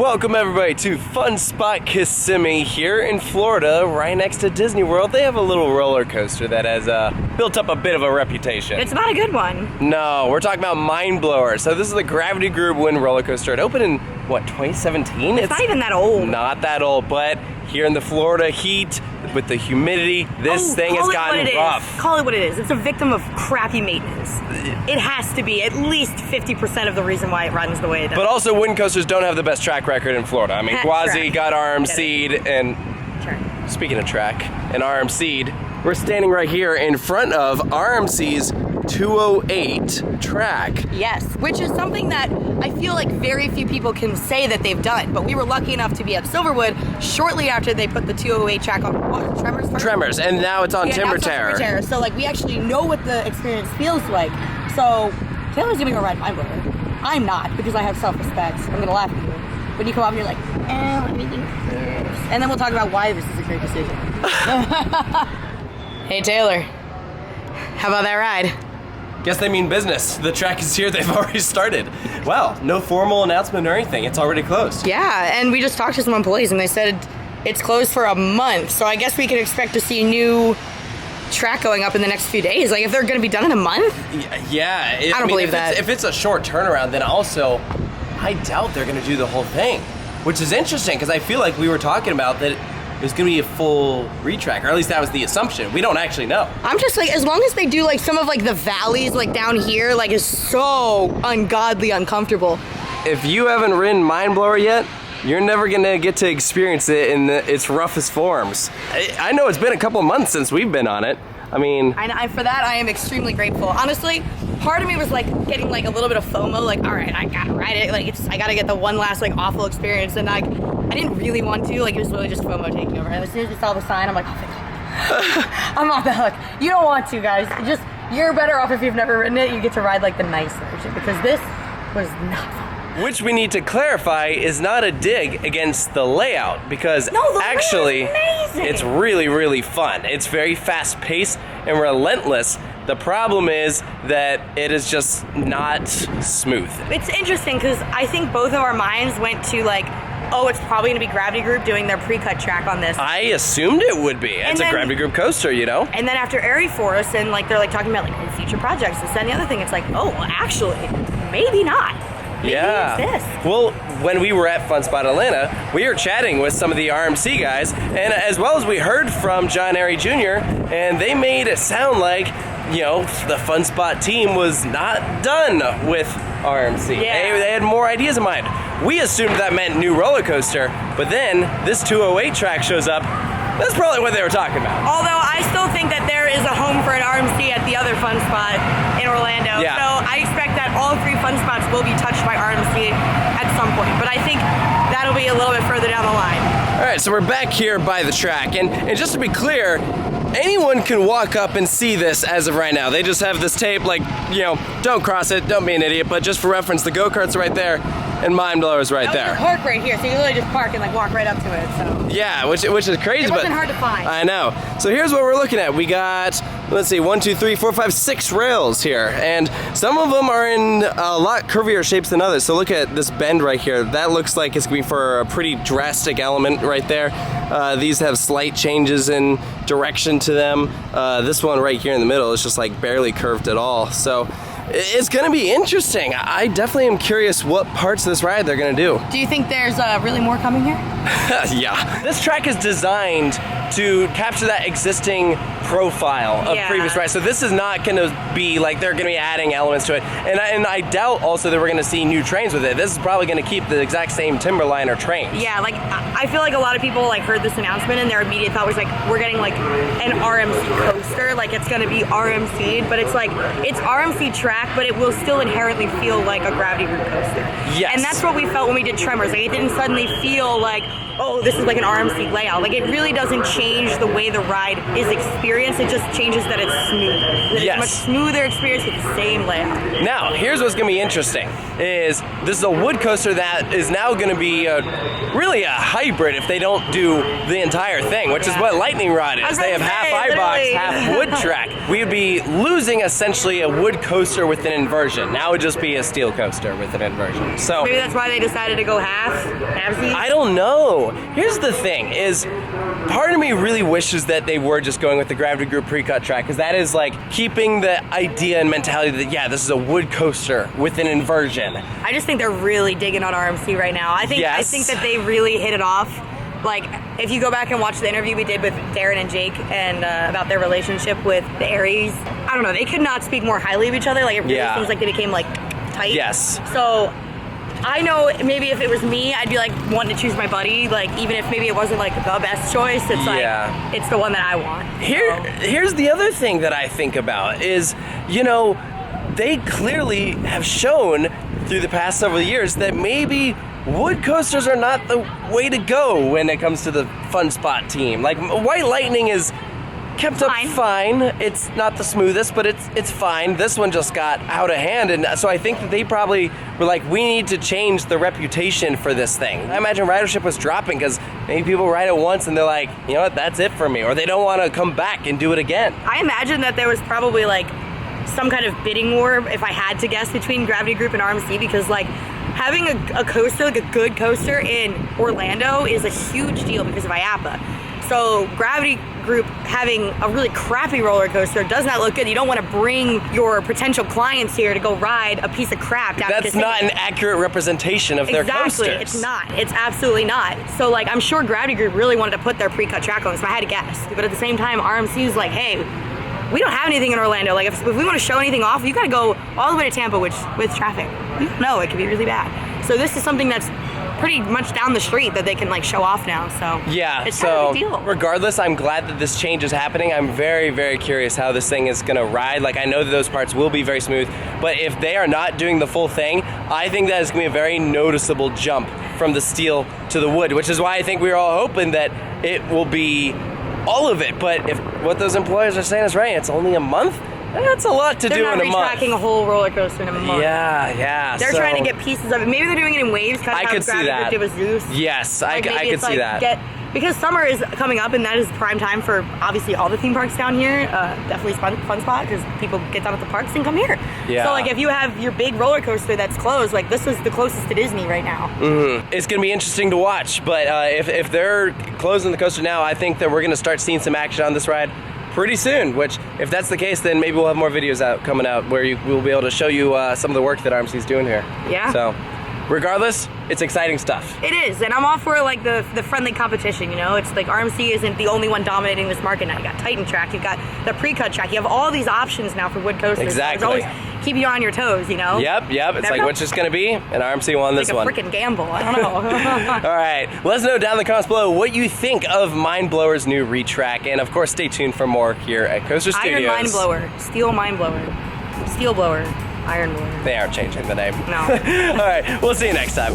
Welcome everybody to Fun Spot Kissimmee here in Florida, right next to Disney World. They have a little roller coaster that has built up a bit of a reputation. It's not a good one. No, we're talking about Mind Blower. So this is the Gravity Group Wind roller coaster. It opened in, what, 2017? It's not even that old. Not that old, but here in the Florida heat, with the humidity, this thing has gotten rough. Call it what it is. It's a victim of crappy maintenance. It has to be at least 50% of the reason why it runs the way it does. But also, wind coasters don't have the best track record in Florida. I mean, Gwazi got RMC'd, and speaking of track and RMC'd, we're standing right here in front of RMC's 208 track. Yes, which is something that I feel like very few people can say that they've done, but we were lucky enough to be at Silverwood shortly after they put the 208 track on, what, Tremors first? Tremors, and now it's on Timber Terror. So like we actually know what the experience feels like. So Taylor's gonna go ride Mind Blower. I'm not, because I have self-respect. I'm gonna laugh at you. When you come up and you're like, let me do this. And then we'll talk about why this is a great decision. Hey Taylor, how about that ride? Guess they mean business. The track is here, they've already started. Wow, no formal announcement or anything, it's already closed. Yeah, and we just talked to some employees and they said it's closed for a month, so I guess we can expect to see new track going up in the next few days. Like if they're gonna be done in a month? Yeah. I don't believe that. If it's a short turnaround, then also, I doubt they're gonna do the whole thing. Which is interesting, because I feel like we were talking about that it was gonna be a full retrack, or at least that was the assumption. We don't actually know. I'm just like, as long as they do like some of like the valleys like down here, like is so ungodly uncomfortable. If you haven't ridden Mind Blower yet, you're never gonna get to experience it in its roughest forms. I know it's been a couple months since we've been on it. I mean, for that I am extremely grateful. Honestly, part of me was like getting like a little bit of FOMO, like all right, I gotta ride it. Like I gotta get the one last like awful experience, and like I didn't really want to. Like it was really just FOMO taking over. And as soon as we saw the sign, I'm like, oh thank God. I'm off the hook. You don't want to, guys. You're better off if you've never ridden it. You get to ride like the nice version, because this was not fun. Which we need to clarify is not a dig against the layout, because actually it's really, really fun. It's very fast paced and relentless. The problem is that it is just not smooth. It's interesting because I think both of our minds went to like, oh, it's probably gonna be Gravity Group doing their pre-cut track on this. I assumed it would be. It's a Gravity Group coaster, you know? And then after Airy Force, and like they're like talking about like future projects, this and the other thing, it's like, oh, well, actually, maybe not. Maybe it's this. Well, when we were at Fun Spot Atlanta, we were chatting with some of the RMC guys, and as well as we heard from John Airy Jr., and they made it sound like, you know, the Fun Spot team was not done with RMC. Yeah. They had more ideas in mind. We assumed that meant new roller coaster, but then this 208 track shows up. That's probably what they were talking about. Although I still think that there is a home for an RMC at the other Fun Spot in Orlando. Yeah. So I expect that all three Fun Spots will be touched by RMC at some point. But I think that'll be a little bit further down the line. All right, so we're back here by the track. And just to be clear, anyone can walk up and see this as of right now. They just have this tape, like, you know, don't cross it, don't be an idiot, but just for reference, the go-kart's right there, and Mind Blower's right there. Park right here, so you can literally just park and like walk right up to it. So yeah, which is crazy. It wasn't hard to find. I know. So here's what we're looking at. We got, let's see, 1, 2, 3, 4, 5, 6 rails here, and some of them are in a lot curvier shapes than others. So look at this bend right here. That looks like it's gonna be for a pretty drastic element right there. These have slight changes in direction to them. This one right here in the middle is just like barely curved at all. So it's gonna be interesting. I definitely am curious what parts of this ride they're gonna do. Do you think there's really more coming here? Yeah. This track is designed to capture that existing profile of previous rides. So this is not gonna be like they're gonna be adding elements to it. And I doubt also that we're gonna see new trains with it. This is probably gonna keep the exact same Timberliner trains. Yeah, like I feel like a lot of people like heard this announcement and their immediate thought was like, we're getting like an RMC coaster, like it's gonna be RMC'd, but it's like, it's RMC track, but it will still inherently feel like a Gravity Group coaster. Yes. And that's what we felt when we did Tremors. Like it didn't suddenly feel like, oh, this is like an RMC layout. Like it really doesn't change the way the ride is experienced. It just changes that it's smoother. It's a much smoother experience with the same layout. Now, here's what's gonna be interesting. is this is a wood coaster that is now going to be really a hybrid if they don't do the entire thing, which is what Lightning Rod is. They have half iBox, half wood track. We would be losing essentially a wood coaster with an inversion. Now it would just be a steel coaster with an inversion. So maybe that's why they decided to go halvesies? I don't know. Here's the thing is, part of me really wishes that they were just going with the Gravity Group pre-cut track, because that is like keeping the idea and mentality that, yeah, this is a wood coaster with an inversion. I just think they're really digging on RMC right now. I think that they really hit it off. Like, if you go back and watch the interview we did with Darren and Jake and about their relationship with the Aries, I don't know, they could not speak more highly of each other. Like, it really seems like they became like tight. Yes. So I know maybe if it was me, I'd be like wanting to choose my buddy. Like, even if maybe it wasn't like the best choice, it's like it's the one that I want. Here's the other thing that I think about is, you know, they clearly have shown through the past several years that maybe wood coasters are not the way to go when it comes to the Fun Spot team. Like, White Lightning is kept up fine. It's not the smoothest, but it's fine. This one just got out of hand, and so I think that they probably were like, we need to change the reputation for this thing. I imagine ridership was dropping because maybe people ride it once and they're like, you know what, that's it for me, or they don't want to come back and do it again. I imagine that there was probably like some kind of bidding war, if I had to guess, between Gravity Group and RMC, because like having a coaster, like a good coaster in Orlando is a huge deal because of IAPA. So Gravity Group having a really crappy roller coaster does not look good. You don't want to bring your potential clients here to go ride a piece of crap down That's not an accurate representation of their coasters. Exactly, it's not. It's absolutely not. So like, I'm sure Gravity Group really wanted to put their pre-cut track on this, so I had to guess. But at the same time, RMC is like, hey, we don't have anything in Orlando. Like, if we want to show anything off, you got to go all the way to Tampa, which with traffic, you don't know, it could be really bad. So this is something that's pretty much down the street that they can like show off now. So yeah, it's kind of a big deal. Regardless, I'm glad that this change is happening. I'm very, very curious how this thing is gonna ride. Like, I know that those parts will be very smooth, but if they are not doing the full thing, I think that is gonna be a very noticeable jump from the steel to the wood, which is why I think we were all hoping that it will be all of it. But if what those employers are saying is right, it's only a month. That's a lot to do in a month. They're not retracking a whole roller coaster in a month. Yeah. They're trying to get pieces of it. Maybe they're doing it in waves, kind of how Gravity Group did with Zeus. Yes, I could see that. Because summer is coming up, and that is prime time for obviously all the theme parks down here. Definitely Fun Spot, because people get done at the parks and come here. Yeah. So like, if you have your big roller coaster that's closed, like this is the closest to Disney right now. Mm-hmm. It's gonna be interesting to watch, but if they're closing the coaster now, I think that we're gonna start seeing some action on this ride pretty soon, which if that's the case, then maybe we'll have more videos coming out where we'll be able to show you some of the work that RMC is doing here. Yeah. So regardless, it's exciting stuff. It is, and I'm all for like the friendly competition, you know? It's like RMC isn't the only one dominating this market now. You got Titan track, you've got the pre-cut track, you have all these options now for wood coasters. Exactly. So it's always keep you on your toes, you know? Yep. It's like, what's this gonna be? And RMC won this one. It's like a freaking gamble, I don't know. All right, let us know down in the comments below what you think of Mindblower's new Retrack, and of course, stay tuned for more here at Coaster Studios. Iron Mindblower, Steel Mindblower, Steel Blower, Iron Blower. They aren't changing the name. No. All right, we'll see you next time.